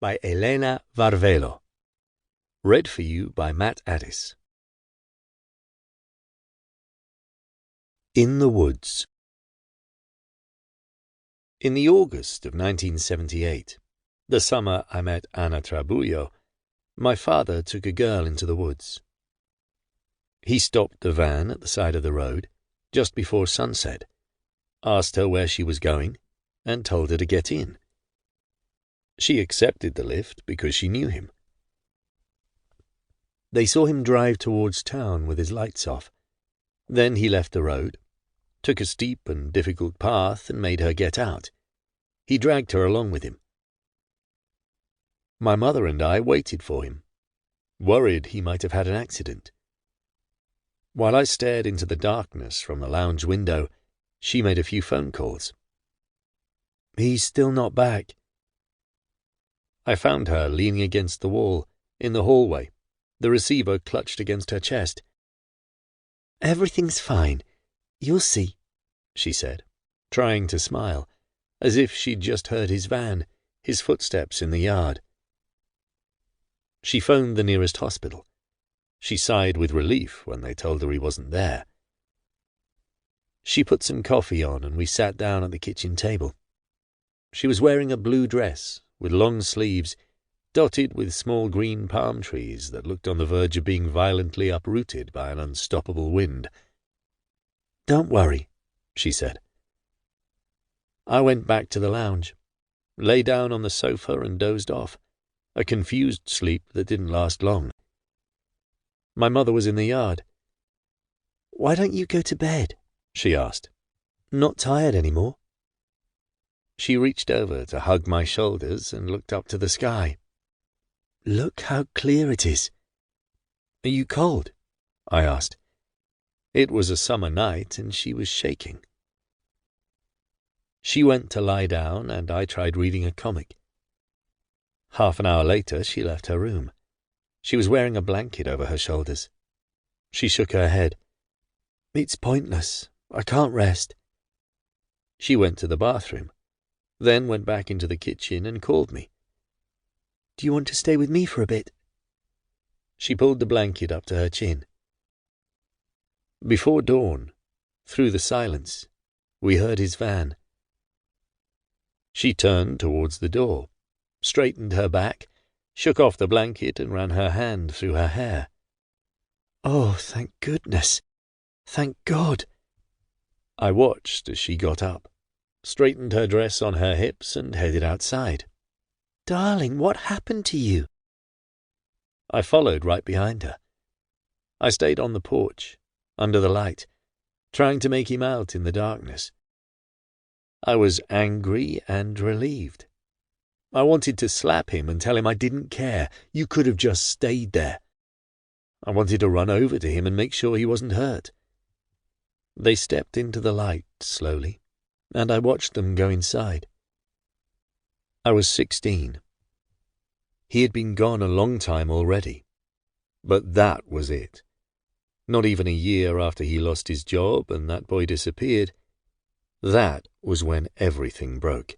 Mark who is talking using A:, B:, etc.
A: by Elena Varvello. Read for you by Addis. In the Woods. In the August of 1978, the summer I met Anna Trabullo, my father took a girl into the woods. He stopped the van at the side of the road just before sunset, asked her where she was going, and told her to get in. She accepted the lift because she knew him. They saw him drive towards town with his lights off. Then he left the road, took a steep and difficult path, and made her get out. He dragged her along with him. My mother and I waited for him, worried he might have had an accident. While I stared into the darkness from the lounge window, she made a few phone calls. He's still not back. I found her leaning against the wall, in the hallway, the receiver clutched against her chest. Everything's fine. You'll see, she said, trying to smile, as if she'd just heard his van, his footsteps in the yard. She phoned the nearest hospital. She sighed with relief when they told her he wasn't there. She put some coffee on and we sat down at the kitchen table. She was wearing a blue dress with long sleeves, dotted with small green palm trees that looked on the verge of being violently uprooted by an unstoppable wind. Don't worry, she said. I went back to the lounge, lay down on the sofa and dozed off, a confused sleep that didn't last long. My mother was in the yard. Why don't you go to bed? She asked. Not tired anymore? She reached over to hug my shoulders and looked up to the sky. Look how clear it is. Are you cold? I asked. It was a summer night and she was shaking. She went to lie down and I tried reading a comic. Half an hour later she left her room. She was wearing a blanket over her shoulders. She shook her head. It's pointless. I can't rest. She went to the bathroom, then went back into the kitchen and called me. Do you want to stay with me for a bit? She pulled the blanket up to her chin. Before dawn, through the silence, we heard his van. She turned towards the door, straightened her back, shook off the blanket and ran her hand through her hair. Oh, thank goodness. Thank God. I watched as she got up, straightened her dress on her hips and headed outside. Darling, what happened to you? I followed right behind her. I stayed on the porch, under the light, trying to make him out in the darkness. I was angry and relieved. I wanted to slap him and tell him I didn't care. You could have just stayed there. I wanted to run over to him and make sure he wasn't hurt. They stepped into the light slowly, and I watched them go inside. I was 16. He had been gone a long time already. But that was it. Not even a year after he lost his job and that boy disappeared. That was when everything broke.